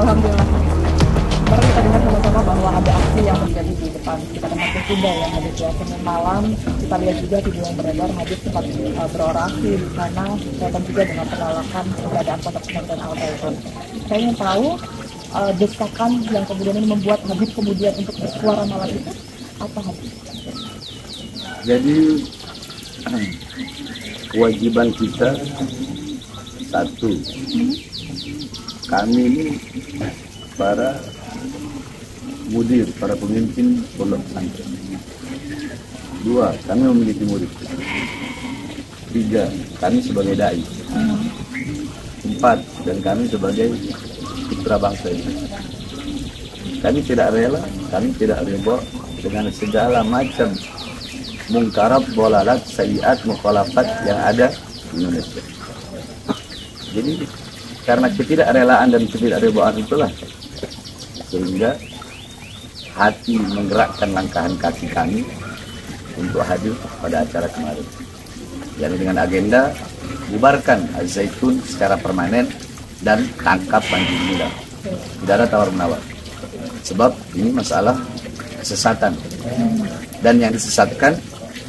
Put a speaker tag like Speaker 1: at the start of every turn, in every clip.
Speaker 1: Alhamdulillah. Kemarin kita dengar sama-sama bahwa ada aksi yang terjadi di depan kita tempat kuda yang ada di Senin malam. Kita lihat juga video yang beredar Habib sempat berorasi di sana, kaitan juga dengan penolakan keberadaan Pondok Pesantren Al Zaitun. Saya ingin tahu desakan yang kemudian ini membuat Habib kemudian untuk bersuara malam itu apa, Habib?
Speaker 2: Jadi kewajiban kita satu, kami ini para mudir, para pemimpin pondok pesantren. Dua, kami memiliki murid. Tiga, kami sebagai dai. Empat, dan kami sebagai putra bangsa ini. Kami tidak rela, kami tidak ridho dengan segala macam mungkarat, bolalat, sayiat, mukhalafat yang ada di Indonesia. Jadi karena ketidakrelaan dan ketidakridhaan itulah sehingga hati menggerakkan langkahan kaki kami untuk hadir pada acara kemarin. Yang dengan agenda bubarkan Al Zaitun secara permanen dan tangkap Panji Gumilang. Tidak ada tawar-menawar. Sebab ini masalah kesesatan. Dan yang disesatkan,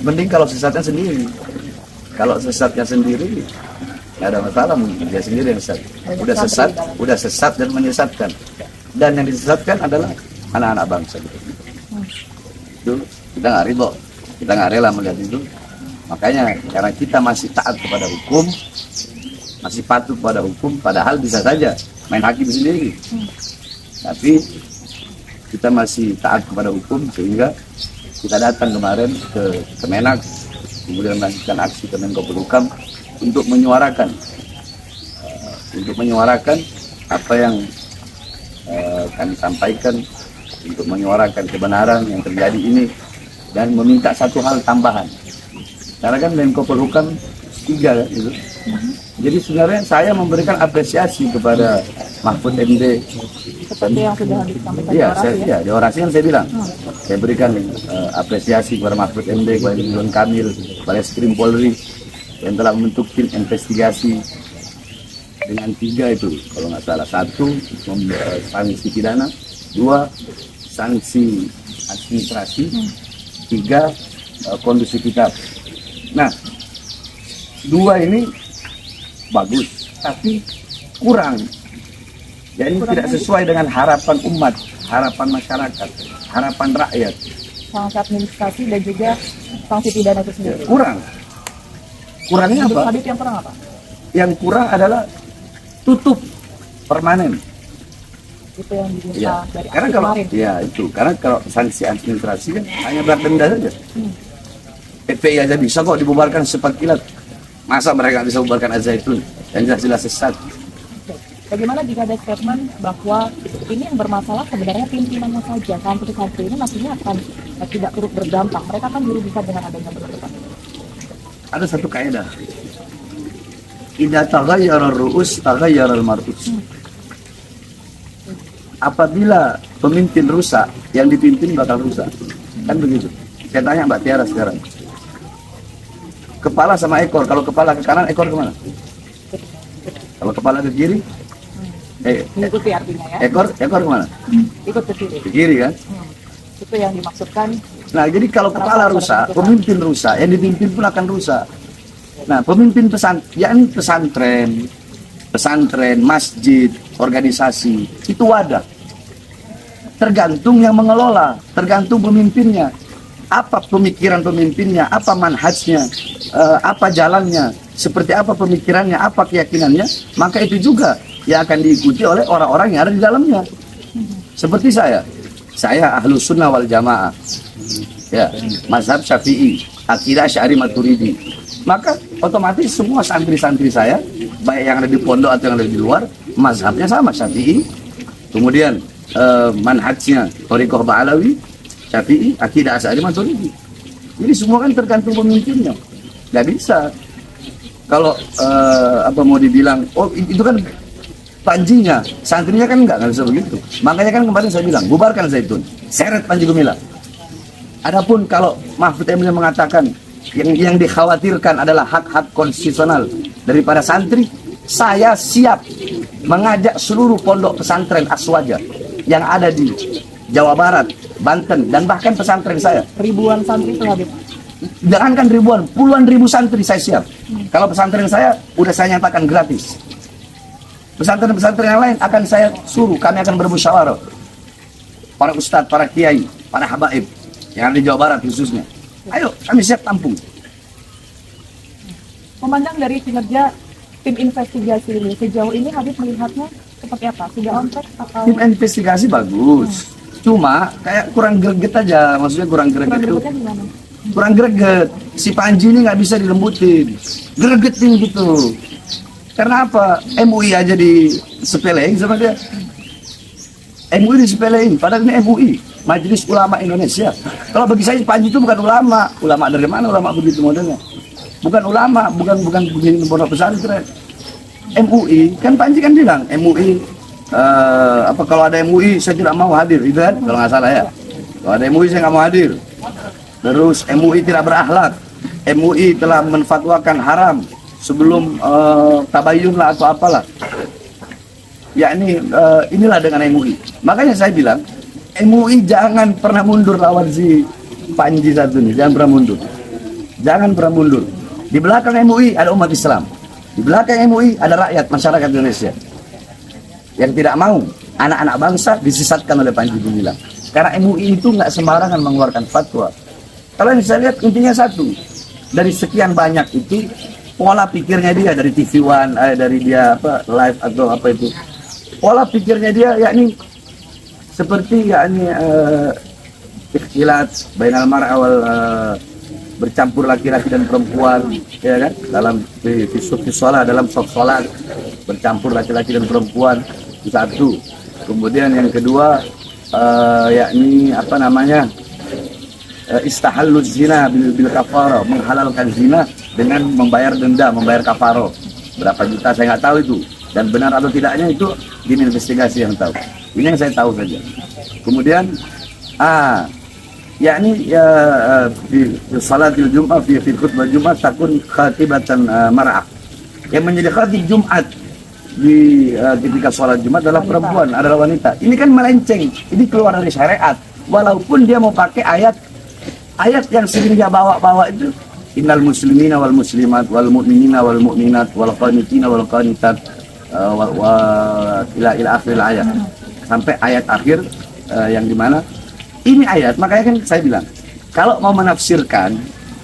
Speaker 2: mending kalau sesatnya sendiri. Kalau sesatnya sendiri, nggak ada masalah, mungkin dia sendiri yang sesat. Udah sesat dan menyesatkan. Dan yang disesatkan adalah anak-anak bangsa. Itu kita nggak ridho, kita nggak rela melihat itu. Makanya karena kita masih taat kepada hukum, masih patuh pada hukum, padahal bisa saja main hakim sendiri. Tapi kita masih taat kepada hukum sehingga kita datang kemarin ke Kemenak, kemudian melanjutkan aksi ke Menko Polhukam untuk menyuarakan apa yang kami sampaikan, untuk menyuarakan kebenaran yang terjadi ini dan meminta satu hal tambahan. Karena kan Menko Polhukam 3 kan itu. Jadi sebenarnya saya memberikan apresiasi kepada Mahfud MD.
Speaker 1: Seperti yang sudah disampaikan
Speaker 2: di orasi kan saya bilang. Saya berikan apresiasi kepada Mahfud MD, kepada Ridwan Kamil, Bareskrim Polri yang telah membentuk tim investigasi dengan 3 itu kalau nggak salah. 1 sanksi pidana, 2 sanksi administrasi, 3 kondusivitas. Nah, 2 ini bagus, tapi kurang. Jadi tidak sesuai dengan harapan umat, harapan masyarakat, harapan rakyat.
Speaker 1: Sanksi administrasi dan juga sanksi pidana itu sendiri.
Speaker 2: Kurang. Kurangnya apa?
Speaker 1: Habib yang kurang apa?
Speaker 2: Yang kurang adalah tutup permanen.
Speaker 1: Itu yang diminta dari
Speaker 2: karena kalau
Speaker 1: kemarin.
Speaker 2: itu karena kalau sanksi administrasi kan hanya berat denda saja. FPI aja bisa kok dibubarkan secepat kilat. Masa mereka bisa bubarkan Al Zaitun yang jelas-jelas sesat?
Speaker 1: Bagaimana jika ada statement bahwa ini yang bermasalah sebenarnya pimpinannya saja, santri-santri ini nantinya akan tidak turut berdampak, mereka kan dirugikan dengan adanya penutupan.
Speaker 2: Ada satu kaidah, idza taghayyara ar-ru'us taghayyara al-mar'us. Apabila pemimpin rusak, yang dipimpin bakal rusak. Kan begitu. Saya tanya Mbak Tiara sekarang. Kepala sama ekor, kalau kepala ke kanan, ekor kemana? Kalau kepala ke kiri,
Speaker 1: mengikuti artinya ya.
Speaker 2: Ekor kemana?
Speaker 1: Ikut ke kiri.
Speaker 2: Ke kiri kan?
Speaker 1: Itu yang dimaksudkan.
Speaker 2: Nah, jadi kalau kepala rusak, pemimpin rusak, yang dipimpin pun akan rusak. Nah, pemimpin pesantren, masjid, organisasi, itu wadah. Tergantung yang mengelola, tergantung pemimpinnya. Apa pemikiran pemimpinnya, apa manhajnya, apa jalannya, seperti apa pemikirannya, apa keyakinannya, maka itu juga yang akan diikuti oleh orang-orang yang ada di dalamnya. Seperti saya Ahlus Sunnah wal Jamaah, ya, mazhab Syafi'i, akidah Asy'ari Maturidi. Maka otomatis semua santri-santri saya, baik yang ada di pondok atau yang ada di luar, mazhabnya sama Syafi'i. Kemudian manhajnya Thariqah Ba'alawi, Syafi'i, akidah Asy'ari Maturidi. Jadi semua kan tergantung pemimpinnya. Nggak bisa. Kalau mau dibilang, oh itu kan Panjinya, santrinya kan nggak bisa begitu. Makanya kan kemarin saya bilang, bubarkan Zaitun, seret Panji Gumilang. Adapun kalau Mahfud MD mengatakan yang dikhawatirkan adalah hak-hak konstitusional daripada santri,
Speaker 3: saya siap mengajak seluruh pondok pesantren Aswaja yang ada di Jawa Barat, Banten, dan bahkan pesantren saya.
Speaker 1: Ribuan santri itu Habib.
Speaker 3: Jangankan ribuan, puluhan ribu santri saya siap. Kalau pesantren saya udah saya nyatakan gratis. Pesantren-pesantren yang lain akan saya suruh, kami akan bermusyawarah. Para ustadz, para kiai, para habaib yang ada di Jawa Barat khususnya. Ayo, kami siap tampung.
Speaker 1: Memandang dari kinerja tim investigasi ini, sejauh ini Habib melihatnya seperti apa? Sudah on track atau
Speaker 3: Tim investigasi bagus. Cuma kayak kurang greget aja, maksudnya kurang greget itu.
Speaker 1: gregetnya gimana?
Speaker 3: Kurang greget. Si Panji ini nggak bisa dilembutin. Gregetin gitu. Karena apa? MUI aja disepelein sama dia. MUI disepelein, padahal ini MUI, Majelis Ulama Indonesia. Kalau bagi saya Panji itu bukan ulama. Ulama dari mana? Ulama begitu modelnya. Bukan ulama, bukan begini pondok pesantren. MUI, kan Panji kan bilang MUI kalau ada MUI saya tidak mau hadir, itu kan? Kalau nggak salah ya. Kalau ada MUI saya nggak mau hadir. Terus MUI tidak berakhlak. MUI telah menfatwakan haram sebelum tabayun lah atau apalah. Yakni inilah dengan MUI. Makanya saya bilang MUI jangan pernah mundur lawan si Panji satu ini, jangan pernah mundur. Jangan pernah mundur. Di belakang MUI ada umat Islam. Di belakang MUI ada rakyat masyarakat Indonesia yang tidak mau anak-anak bangsa disesatkan oleh Panji Gumilang. Karena MUI itu nggak sembarangan mengeluarkan fatwa. Kalau yang saya lihat intinya satu, dari sekian banyak itu pola pikirnya dia dari TV One, dari dia live atau apa itu, pola pikirnya dia yakni seperti yakni ikhtilat bainal mar'a wal bercampur laki-laki dan perempuan, ya kan, dalam sholat, dalam sholat bercampur laki-laki dan perempuan, itu satu. Kemudian yang kedua yakni apa namanya, istahalluz zina bil kafarah, menghalalkan zina dengan membayar denda, membayar kafarah berapa juta saya nggak tahu itu, dan benar atau tidaknya itu tim investigasi yang tahu. Ini yang saya tahu saja. Kemudian yakni di salatil Jumat, fi khutbah Jumat takun khatibatan mar'ah. Yang menjadi khatib Jumat di ketika sholat Jumat adalah perempuan, adalah wanita. Ini kan melenceng, ini keluar dari syariat. Walaupun dia mau pakai ayat yang sering dia bawa itu, innal muslimina wal muslimat wal mu'minina wal mu'minat wal qanitina wal qanitat ila akhir ayat, sampai ayat akhir yang dimana ini ayat. Makanya kan saya bilang, kalau mau menafsirkan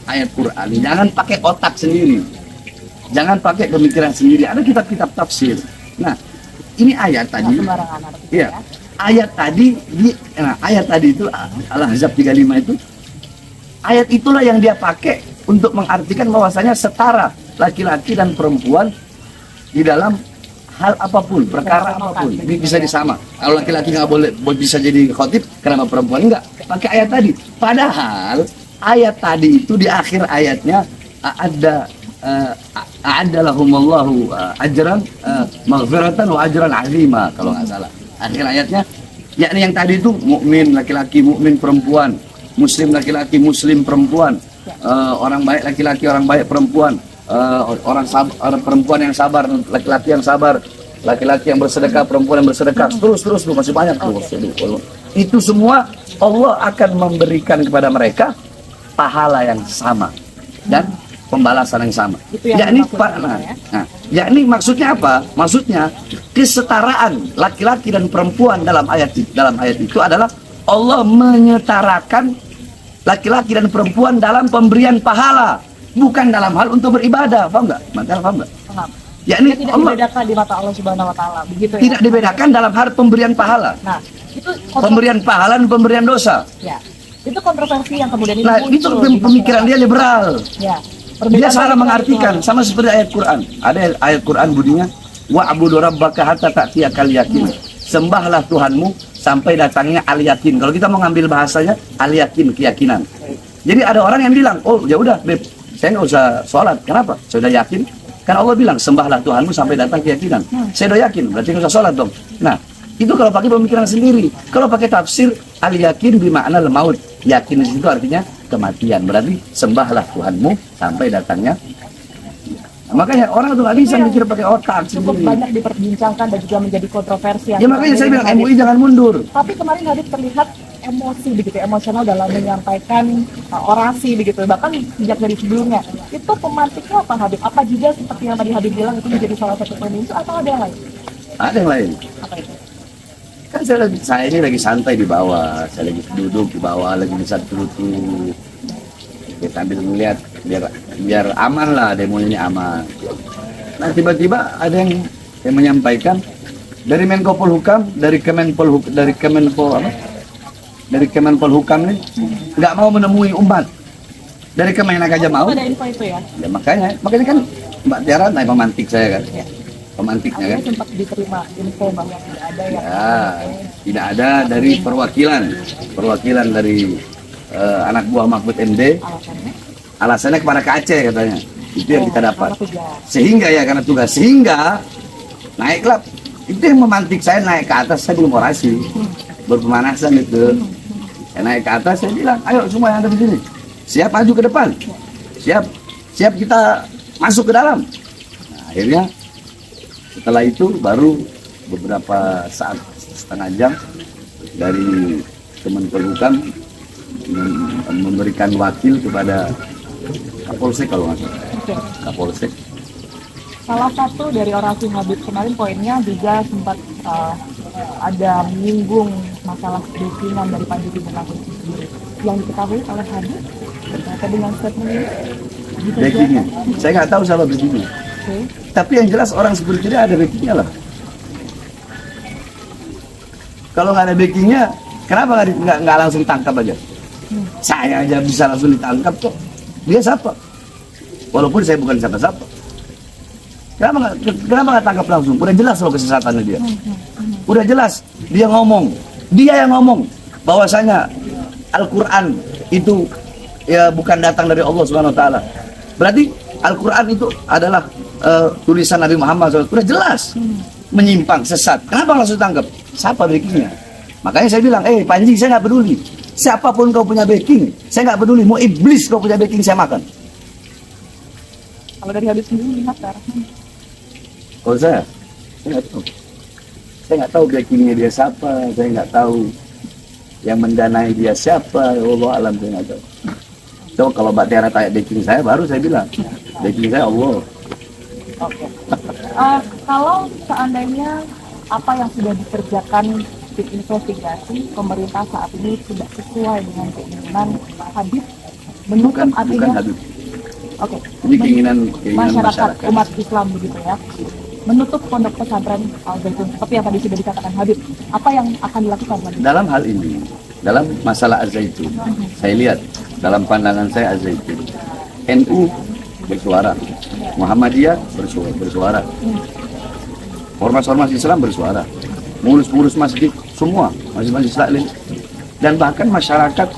Speaker 3: ayat Quran jangan pakai otak sendiri, jangan pakai pemikiran sendiri, ada kitab-kitab tafsir. Nah ini ayat tadi, iya, ayat tadi ayat tadi itu Al-Ahzab 35 itu, ayat itulah yang dia pakai untuk mengartikan bahwasanya setara laki-laki dan perempuan di dalam hal apapun, perkara apapun, bisa disama. Kalau laki-laki nggak boleh bisa jadi khotib, kenapa perempuan enggak? Pakai ayat tadi. Padahal ayat tadi itu di akhir ayatnya ada lahumullahu ajran maghfiratan wa ajran azima, kalau nggak salah. Akhir ayatnya, yakni yang tadi itu mukmin laki-laki, mukmin perempuan, muslim laki-laki, muslim perempuan, orang baik laki-laki, orang baik perempuan, orang perempuan yang sabar, laki-laki yang sabar, laki-laki yang bersedekah, perempuan yang bersedekah, terus tuh masih banyak tuh. Itu semua Allah akan memberikan kepada mereka pahala yang sama dan pembalasan yang sama. Yakni yakni maksudnya apa? Maksudnya kesetaraan laki-laki dan perempuan dalam ayat itu adalah Allah menyetarakan laki-laki dan perempuan dalam pemberian pahala, bukan dalam hal untuk beribadah. Paham nggak? Paham nggak? Yakni
Speaker 1: tidak dibedakan di mata Allah Subhanahu Wa Taala, begitu ya?
Speaker 3: Tidak dibedakan dalam hal pemberian pahala.
Speaker 1: Nah, itu
Speaker 3: pemberian pahala dan pemberian dosa.
Speaker 1: Ya, itu kontroversi yang kemudian
Speaker 3: Nah, itu pemikiran dia liberal.
Speaker 1: Ya.
Speaker 3: Dia salah mengartikan, sama seperti ayat Quran. Ada ayat Quran bunyinya, wa'budu rabbaka hatta ta'tiyakal yakin. Sembahlah Tuhanmu sampai datangnya al-yakin. Kalau kita mau ngambil bahasanya al-yakin, keyakinan. Jadi ada orang yang bilang, oh ya udah, Beb, saya nggak usah sholat. Kenapa? Saya udah yakin. Kan Allah bilang, sembahlah Tuhanmu sampai datang keyakinan. Saya udah yakin, berarti nggak usah sholat dong. Nah, itu kalau pakai pemikiran sendiri. Kalau pakai tafsir, al-yakin bermakna al-maut. Yakin di situ artinya kematian. Berarti sembahlah Tuhanmu sampai datangnya Makanya orang tuh nggak bisa mikir pakai otak
Speaker 1: cukup
Speaker 3: sendiri.
Speaker 1: banyak diperbincangkan dan juga menjadi kontroversi.
Speaker 3: Ya makanya saya bilang MUI jangan mundur.
Speaker 1: Tapi kemarin Habib terlihat emosi begitu, emosional dalam menyampaikan orasi begitu, bahkan sejak dari sebelumnya. Itu pemantiknya apa Habib? Apa juga seperti yang tadi Habib bilang itu menjadi salah satu pemicu atau ada yang lain?
Speaker 3: Ada yang lain.
Speaker 1: Apa itu?
Speaker 3: Kan saya ini lagi santai di bawah, saya lagi duduk di bawah, lagi bisa duduk. Kita sambil melihat biar aman lah, demonya ini aman. Nah tiba-tiba ada yang menyampaikan dari Menko Polhukam, dari Kemenpol Hukam nih nggak mau menemui umat. Dari Kemenak aja mau.
Speaker 1: Ada info itu ya?
Speaker 3: Ya makanya kan Mbak Tiara naik pemantik saya kan,
Speaker 1: Ya.
Speaker 3: pemantiknya kan.
Speaker 1: Akhirnya sempat diterima info bahwa tidak ada yang
Speaker 3: Ya, tidak ada dari perwakilan dari anak buah Mahfud MD.
Speaker 1: alasannya.
Speaker 3: Alasannya kepada Aceh katanya. Itu yang kita dapat.
Speaker 1: Karena tugas.
Speaker 3: Sehingga ya karena tugas, sehingga naiklah. Itu yang memantik saya naik ke atas, saya belum orasi. Berpemanasan itu. Saya naik ke atas, saya bilang, ayo semua yang ada di sini. Siap maju ke depan. Siap kita masuk ke dalam. Nah, akhirnya setelah itu baru beberapa saat, setengah jam dari Kemenpolhukam memberikan wakil kepada Kapolsek kalau nggak salah.
Speaker 1: Oke.
Speaker 3: Kapolsek.
Speaker 1: Salah satu dari orasi Habib kemarin poinnya juga sempat ada menyinggung masalah backingan dari Panji Gumilang itu sendiri. Yang diketahui oleh Habib berkaitan dengan statement ini. Bisa
Speaker 3: Backingnya,
Speaker 1: jadi-
Speaker 3: saya nggak tahu siapa backingnya.
Speaker 1: Oke.
Speaker 3: Tapi yang jelas orang seperti dia ada backingnya lah. Kalau nggak ada backingnya, kenapa nggak langsung tangkap aja? Saya aja bisa langsung ditangkap kok. Dia siapa? Walaupun saya bukan siapa-siapa. Kenapa nggak tangkap langsung? Udah jelas loh kesesatannya dia. Udah jelas dia ngomong. Dia yang ngomong bahwasanya Al-Quran itu ya bukan datang dari Allah Subhanahu Wa Taala. Berarti Al-Quran itu adalah tulisan Nabi Muhammad SAW. Udah jelas menyimpang, sesat. Kenapa langsung tangkap? Siapa backingnya? Makanya saya bilang, Panji, saya nggak peduli. Siapapun kau punya backing, saya nggak peduli. Mau iblis kau punya backing, saya makan.
Speaker 1: Kalau dari Habib sendiri lihat Ter.
Speaker 3: Kalau saya nggak tahu. Saya nggak tahu backingnya dia siapa. Saya nggak tahu yang mendanai dia siapa. Allah alam, saya nggak tahu. So, kalau Mbak Tiara tanya backing saya, baru saya bilang backing saya Allah.
Speaker 1: Oke. Kalau seandainya apa yang sudah dikerjakan tim investigasi pemerintah saat ini tidak sesuai dengan keinginan Habib, menutup
Speaker 3: Bukan
Speaker 1: artinya,
Speaker 3: Habib.
Speaker 1: oke,
Speaker 3: Ini keinginan
Speaker 1: masyarakat
Speaker 3: masyarakat.
Speaker 1: umat Islam begitu ya, menutup pondok pesantren Al Zaitun seperti yang tadi sudah dikatakan Habib, apa yang akan dilakukan Habib?
Speaker 3: Dalam hal ini, dalam masalah Az-Zaitun, saya lihat dalam pandangan saya Az-Zaitun, NU bersuara, Muhammadiyah bersuara, ormas-ormas Islam bersuara, pengurus-pengurus masjid, semua masjid-masjid taklim, dan bahkan masyarakat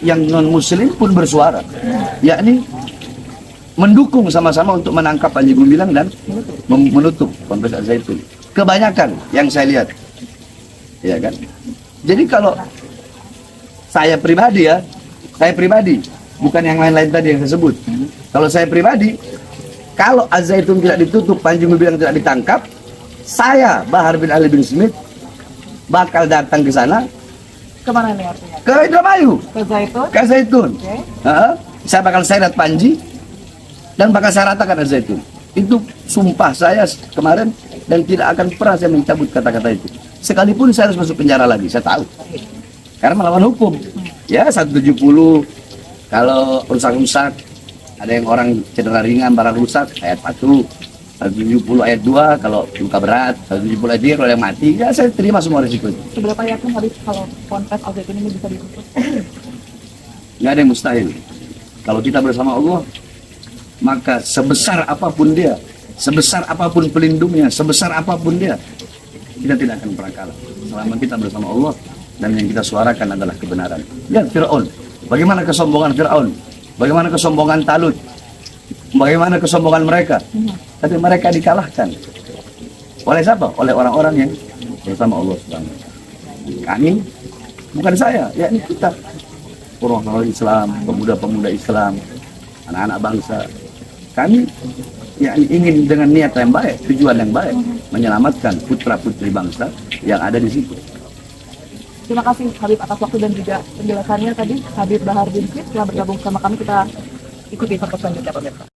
Speaker 3: yang non Muslim pun bersuara, yakni mendukung sama-sama untuk menangkap Panji Gumilang dan menutup Ponpes Az-Zaitun. Kebanyakan yang saya lihat, ya kan. Jadi kalau saya pribadi, bukan yang lain-lain tadi yang saya sebut. Kalau saya pribadi, kalau Az-Zaitun tidak ditutup, Panji Gumilang tidak ditangkap, saya Bahar bin Ali bin Smith bakal datang ke sana,
Speaker 1: Kemana nih artinya?
Speaker 3: ke Indramayu,
Speaker 1: Ke Zaitun?
Speaker 3: ke Az-Zaitun.
Speaker 1: Oke.
Speaker 3: Saya bakal seret Panji dan bakal saya ratakan Az-Zaitun. Itu sumpah saya kemarin dan tidak akan pernah saya mencabut kata-kata itu. Sekalipun saya harus masuk penjara lagi, saya tahu. Karena melawan hukum. Ya 170 kalau rusak-rusak, ada yang orang cedera ringan, barang rusak, ayat 1. 170 ayat 2 kalau luka berat, 170 ayat 3 kalau yang mati, ya saya terima semua risiko itu.
Speaker 1: Seberapa yakin Habib kalau Ponpes Al Zaitun ini bisa ditutup?
Speaker 3: Nggak ada yang mustahil. Kalau kita bersama Allah, maka sebesar apapun dia, sebesar apapun pelindungnya, sebesar apapun dia, kita tidak akan pernah kalah. Selama kita bersama Allah dan yang kita suarakan adalah kebenaran. Lihat Fir'aun, bagaimana kesombongan Fir'aun, bagaimana kesombongan Talut, bagaimana kesombongan mereka. Tapi mereka dikalahkan. Oleh siapa? Oleh orang-orang yang bersama Allah Subhanahu wa Ta'ala. Kami, bukan saya, yakni kita. Orang-orang Islam, pemuda-pemuda Islam, anak-anak bangsa. Kami yang ingin dengan niat yang baik, tujuan yang baik, menyelamatkan putra putri bangsa yang ada di situ.
Speaker 1: Terima kasih Habib atas waktu dan juga penjelasannya tadi. Habib Bahar bin Smith telah bergabung sama kami. Kita ikuti informasi selanjutnya pemirsa.